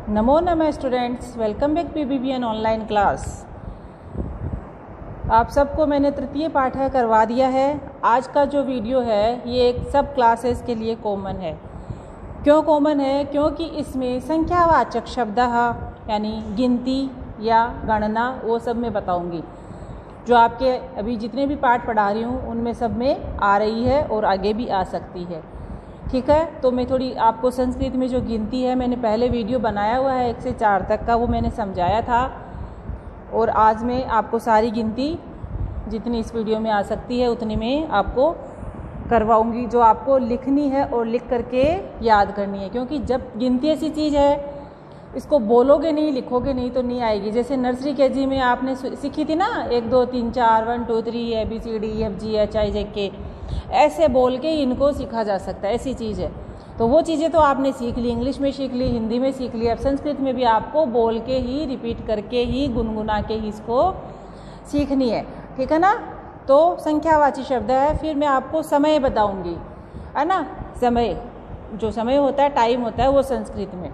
नमो नमः students, welcome back PBBN online class. आप सबको मैंने तृतीय पाठ्य करवा दिया है। आज का जो वीडियो है ये एक सब क्लासेस के लिए कॉमन है। क्यों कॉमन है? क्योंकि इसमें संख्यावाचक शब्द यानी गिनती या गणना वो सब मैं बताऊंगी। जो आपके अभी जितने भी पाठ पढ़ा रही हूँ उनमें सब में आ रही है और आगे भी आ सकती है। ठीक है, तो मैं थोड़ी आपको संस्कृत में जो गिनती है, मैंने पहले वीडियो बनाया हुआ है 1 से 4 तक का, वो मैंने समझाया था। और आज मैं आपको सारी गिनती जितनी इस वीडियो में आ सकती है उतनी में आपको करवाऊंगी, जो आपको लिखनी है और लिख करके याद करनी है। क्योंकि जब गिनती ऐसी चीज़ है, इसको बोलोगे नहीं, लिखोगे नहीं तो नहीं आएगी। जैसे नर्सरी KG में आपने सीखी थी ना 1 2 3 4 1 2 3 ABCD EFG HIJK, ऐसे बोल के इनको सीखा जा सकता है। ऐसी चीज़ है। तो वो चीज़ें तो आपने सीख ली, इंग्लिश में सीख ली, हिंदी में सीख ली। अब संस्कृत में भी आपको बोल के ही, रिपीट करके ही, गुनगुना के ही इसको सीखनी है। ठीक है ना? तो संख्यावाची शब्द है। फिर मैं आपको समय बताऊंगी, है ना? समय, जो समय होता है, टाइम होता है, वो संस्कृत में,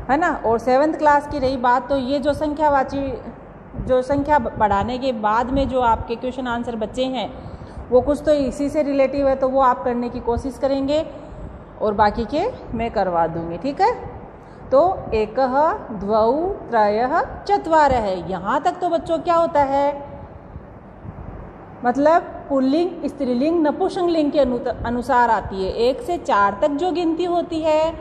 है ना? और 7th क्लास की रही बात, तो ये जो संख्यावाची, जो संख्या बढ़ाने के बाद में जो आपके क्वेश्चन आंसर बच्चे हैं, वो कुछ तो इसी से रिलेटिव है, तो वो आप करने की कोशिश करेंगे और बाकी के मैं करवा दूंगी। ठीक है? तो एकः द्वौ त्रयः चत्वारः है। यहाँ तक तो बच्चों क्या होता है, मतलब पुल्लिंग, स्त्रीलिंग, नपुंसकलिंग के अनुसार आती है। 1 से 4 तक जो गिनती होती है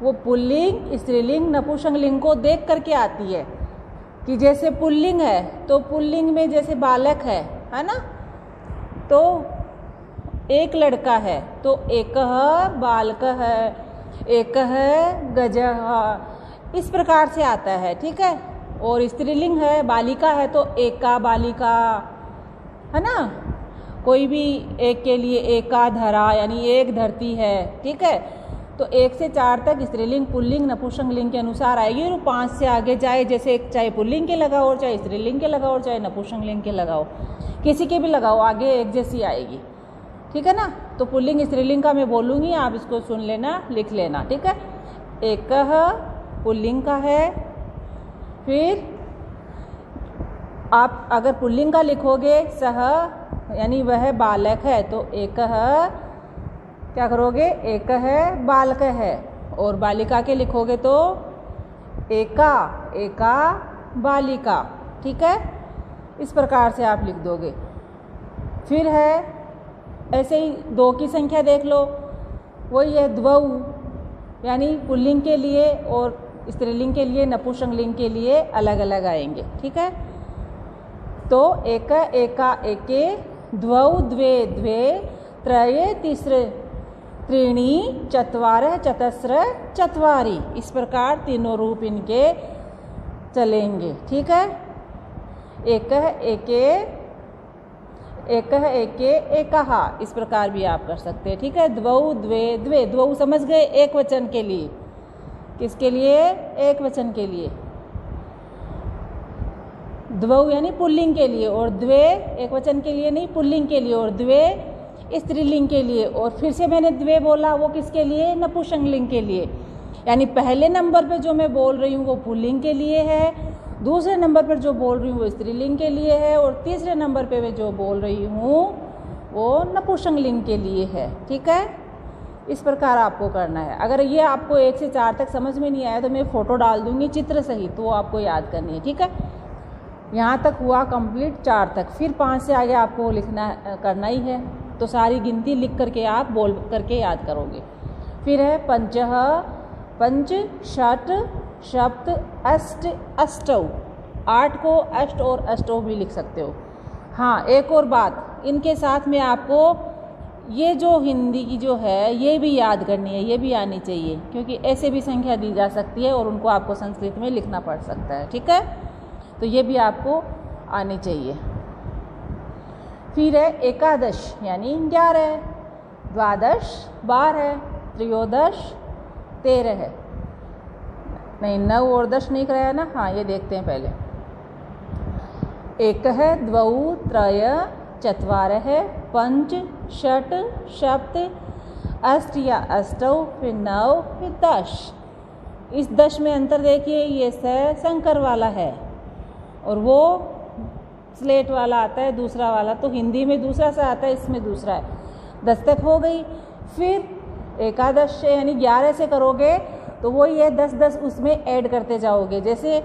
वो पुल्लिंग, स्त्रीलिंग, नपुंसकलिंग को देख करके आती है। कि जैसे पुल्लिंग है तो पुल्लिंग में जैसे बालक है ना? तो एक लड़का है तो एकः बालकः, एकः गजः, इस प्रकार से आता है। ठीक है? और स्त्रीलिंग है, बालिका है तो एका बालिका, है ना? कोई भी एक के लिए एका धरा, यानी एक धरती है। ठीक है? तो 1 से 4 तक स्त्रीलिंग, पुल्लिंग, नपुंसकलिंग के अनुसार आएगी। और 5 से आगे जाए, जैसे चाहे पुल्लिंग के लगाओ और चाहे स्त्रीलिंग के लगाओ और चाहे नपुंसकलिंग के लगाओ, किसी के भी लगाओ, आगे एक जैसी आएगी। ठीक है ना? तो पुल्लिंग स्त्रीलिंग का मैं बोलूँगी, आप इसको सुन लेना, लिख लेना। ठीक है? एकः पुल्लिंग का है। फिर आप अगर पुल्लिंग का लिखोगे, सह यानी वह बालक है, तो एकः क्या करोगे, एकः बालक है। और बालिका के लिखोगे तो एका, एका बालिका। ठीक है? इस प्रकार से आप लिख दोगे। फिर है ऐसे ही 2 की संख्या देख लो, वही है द्वौ, यानी पुल्लिंग के लिए और स्त्रीलिंग के लिए, नपुंसकलिंग के लिए अलग अलग आएंगे। ठीक है? तो एक, एका, एके, द्वौ द्वे द्वे, त्रये तीसरे त्रीणि, चत्वारः चतस्रः चत्वारि, इस प्रकार तीनों रूप इनके चलेंगे। ठीक है? एकः एके, एकः एके, एकः, इस प्रकार भी आप कर सकते हैं। ठीक है? द्वौ द्वे द्वे, द्वौ समझ गए, एक वचन के लिए। किसके लिए? एक वचन के लिए। द्वौ यानी पुल्लिंग के लिए, और द्वे एक वचन के लिए नहीं, पुल्लिंग के लिए, और द्वे स्त्रीलिंग के लिए। और फिर से मैंने द्वे बोला, वो किसके लिए? नपुंसकलिंग के लिए। यानी पहले नंबर पे जो मैं बोल रही हूँ वो पुल्लिंग के लिए है, दूसरे नंबर पर जो बोल रही हूँ वो स्त्रीलिंग के लिए है, और तीसरे नंबर पे मैं जो बोल रही हूँ वो नपुंसकलिंग के लिए है। ठीक है? इस प्रकार आपको करना है। अगर ये आपको 1 से 4 तक समझ में नहीं आया तो मैं फ़ोटो डाल दूँगी चित्र सहित, तो वो आपको याद करनी है। ठीक है? यहाँ तक हुआ कंप्लीट, 4 तक। फिर 5 से आगे आपको लिखना करना ही है, तो सारी गिनती लिख करके आप बोल करके याद करोगे। फिर है पंचः, पंच, षट, सप्त, अष्ट, अष्टौ। 8 को अष्ट और अष्टौ भी लिख सकते हो। हाँ, एक और बात, इनके साथ में आपको ये जो हिंदी की जो है ये भी याद करनी है, ये भी आनी चाहिए, क्योंकि ऐसे भी संख्या दी जा सकती है और उनको आपको संस्कृत में लिखना पड़ सकता है। ठीक है? तो ये भी आपको आनी चाहिए। फिर है एकादश यानी 11, द्वादश 12, त्रयोदश 13 है। नहीं, 9 और 10 नहीं कराया ना? हाँ, ये देखते हैं पहले। एकः द्वौ त्रय चत्वारः पंच षट सप्त अष्ट या अष्टौ, फिर 9, फिर 10। इस दश में अंतर देखिए, ये स संकर वाला है और वो स्लेट वाला आता है दूसरा वाला, तो हिंदी में दूसरा सा आता है, इसमें दूसरा है। 10 तक हो गई। फिर एकादश से यानी 11 से करोगे तो वो ये 10-10 उसमें ऐड करते जाओगे। जैसे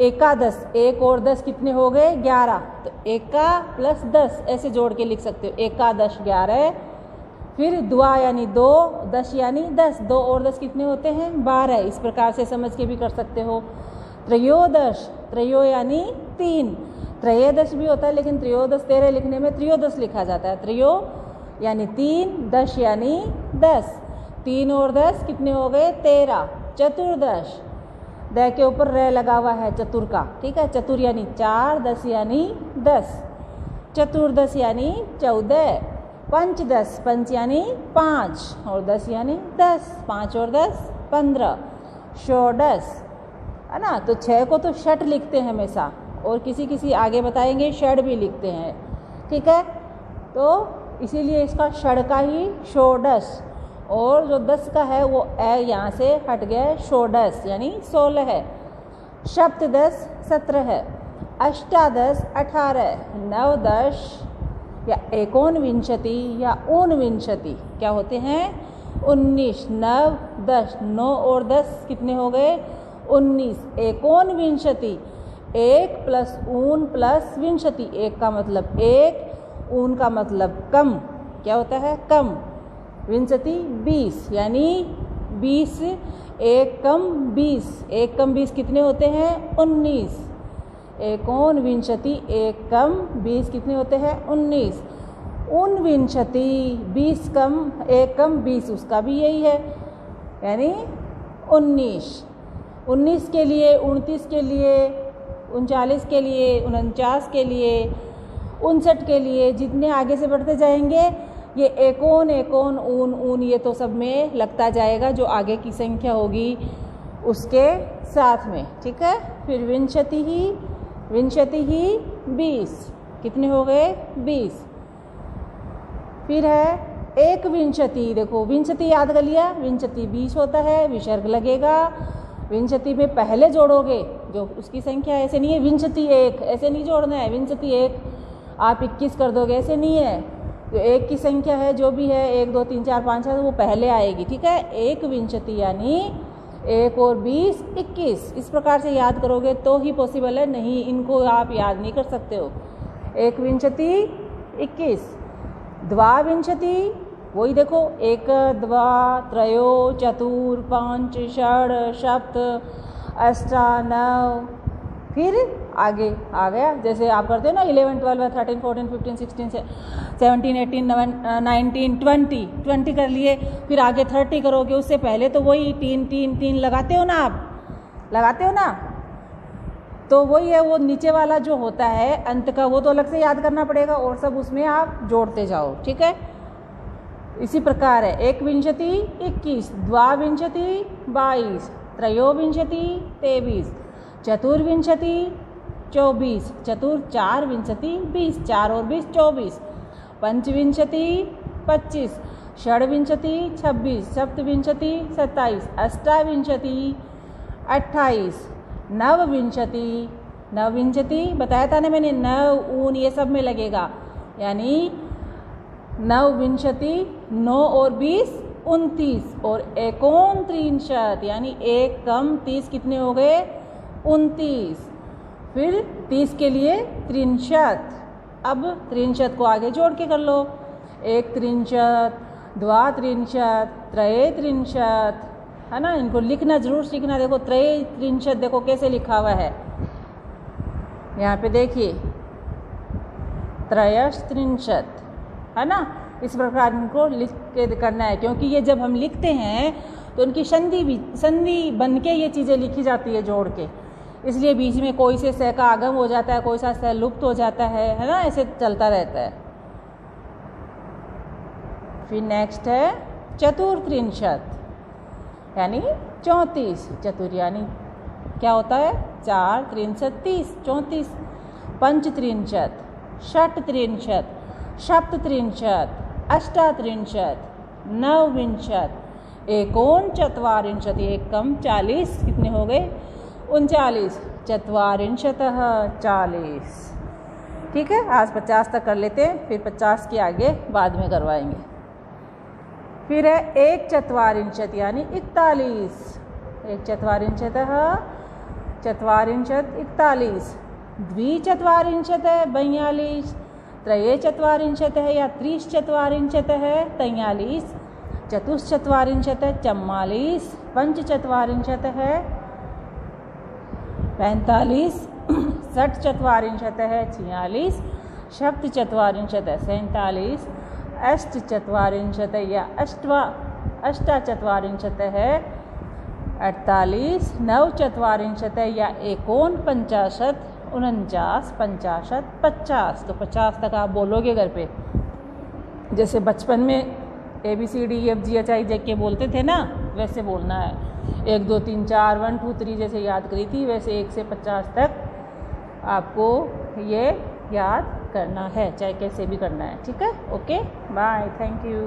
एकादश, 1 और 10 कितने हो गए? 11। तो एका प्लस 10 ऐसे जोड़ के लिख सकते हो, एकादश 11। फिर द्वा यानी 2, 10 यानी 10, 2 और 10 कितने होते हैं? 12। इस प्रकार से समझ के भी कर सकते हो। त्रयोदश, त्रयो यानी 3, त्रयोदश भी होता है लेकिन त्रयोदश 13 लिखने में त्रयोदश लिखा जाता है। त्रयो यानी 3, दश यानी 10, 3 और 10 कितने हो गए? 13। चतुर्दश, द के ऊपर र लगा हुआ है चतुर का, ठीक है। चतुर यानी 4, दश यानी 10, चतुर्दश यानी 14। पंचदश, पंच यानी 5 और 10 यानी 10, 5 और 10 15। षोडश है ना, तो 6 को तो षट लिखते हैं हमेशा, और किसी आगे बताएंगे षड भी लिखते हैं, ठीक है। तो इसीलिए इसका षड का ही षोडश, और जो 10 का है वो ए यहाँ से हट गया है, षोडश यानी 16 है। सप्तदश 17 है। अष्टादश 18, नवदश या एकोनविंशति या ऊनविंशति क्या होते हैं? 19। नव 10, 9 और 10 कितने हो गए? 19। एकोनविंशति, 1 प्लस ऊन प्लस विंशति, 1 का मतलब 1, ऊन का मतलब कम, क्या होता है? कम। विंशति 20 यानी 20, 1 कम 20, 1 कम 20 कितने होते हैं? 19। एकोनविंशति, 1 कम 20 कितने होते हैं? 19। ऊनविंशति, 20 कम 1 कम 20, उसका भी यही है, यानी 19। 19 के लिए, 29 के लिए, 39 के लिए, 49 के लिए, 59 के लिए, जितने आगे से बढ़ते जाएंगे ये एकोन एकोन ऊन ऊन ये तो सब में लगता जाएगा, जो आगे की संख्या होगी उसके साथ में, ठीक है। फिर विंशति ही 20 कितने हो गए? 20। फिर है एक विंशति, देखो विंशति याद कर लिया, विंशति 20 होता है, विसर्ग लगेगा। विंशति में पहले जोड़ोगे जो उसकी संख्या, ऐसे नहीं है विंशति 1 ऐसे नहीं जोड़ना है, विंशति 1 आप 21 कर दोगे ऐसे नहीं है। जो एक की संख्या है जो भी है 1 2 3 4 5 6 वो पहले आएगी, ठीक है। एक विंशति यानी 1 और 20 21, इस प्रकार से याद करोगे तो ही पॉसिबल है, नहीं इनको आप याद नहीं कर सकते हो। एक विंशति 21। द्वाविंशति वही देखो, 1 2 त्रयो चतुर 5 षड सप्त अष्टा 9, फिर आगे आ गया जैसे आप करते हो ना 11 12 13 14 15 16 17 18 19 20 कर लिए, फिर आगे 30 करोगे, उससे पहले तो वही 3 3 3 लगाते हो ना, आप लगाते हो ना, तो वही है वो नीचे वाला जो होता है अंत का, वो तो अलग से याद करना पड़ेगा और सब उसमें आप जोड़ते जाओ, ठीक है। इसी प्रकार है एक विंशति 21, द्वाविंशति 22, त्रयोविंशति 23, चतुर्विंशति 24, चतुर 4 विंशति 20, 4 और 20 24, पंचविंशति 25, षड्विंशति 26, सप्तविंशति 27, अष्टाविंशति 28, नवविंशति बताया था ना मैंने, नव ऊन ये सब में लगेगा, यानी नवविंशति 9 और 20 29, और एकोन 63 यानी 1 कम 30 कितने हो गए? 29। फिर 30 के लिए 63, अब 63 को आगे जोड़ के कर लो, 1 63, 2 63, 3 63, है ना। इनको लिखना जरूर सीखना। देखो 3 63 देखो कैसे लिखा हुआ है, यहाँ पे देखिए 3 63, है ना। इस प्रकार इनको लिख के करना है, क्योंकि ये जब हम लिखते हैं तो उनकी संधि बन के ये चीज़ें लिखी जाती है जोड़ के, इसलिए बीच में कोई से स का आगम हो जाता है, कोई सा स लुप्त हो जाता है ना, ऐसे चलता रहता है। फिर नेक्स्ट है चतुर्त्रिंशत यानी 34, चतुर यानी क्या होता है? 4 63 30 34, पंचत्रिंशत, षट्त्रिंशत, सप्तत्रिंशत, अष्टात्रिंशत, नवविंशत, एकोनचत्वारिंशत्, एकम 40, कितने हो गए 39, चत्वारिंशतः 40। ठीक है, आज 50 तक कर लेते हैं, फिर 50 के आगे बाद में करवाएंगे। फिर है एक चत्वारिंशत् यानी 41, एक चत्वारिंशतः चत्वारिंशत् 41, द्विचत्वारिंशत् 42, त्रये चत्वारिंशत् या त्रिश्चत्वारिंशत् 43, चतुश्चत्वारिंशत् 44, पंचचत्वारिंशत् 45, षट्चत्वारिंशत् 46, सप्तचत्वारिंशत् 47, अष्टचत्वारिंशत् या अष्टाचत्वारिंशत् 48, नवचत्वारिंशत् या एकोनपंचाशत् 49, 50, 50। तो 50 तक आप बोलोगे घर पे, जैसे बचपन में ABCDEFGHIJ बोलते थे ना, वैसे बोलना है। 1 2 3 4 1 2 3 जैसे याद करी थी, वैसे 1 से 50 तक आपको ये याद करना है, चाहे कैसे भी करना है। ठीक है, ओके, बाय, थैंक यू।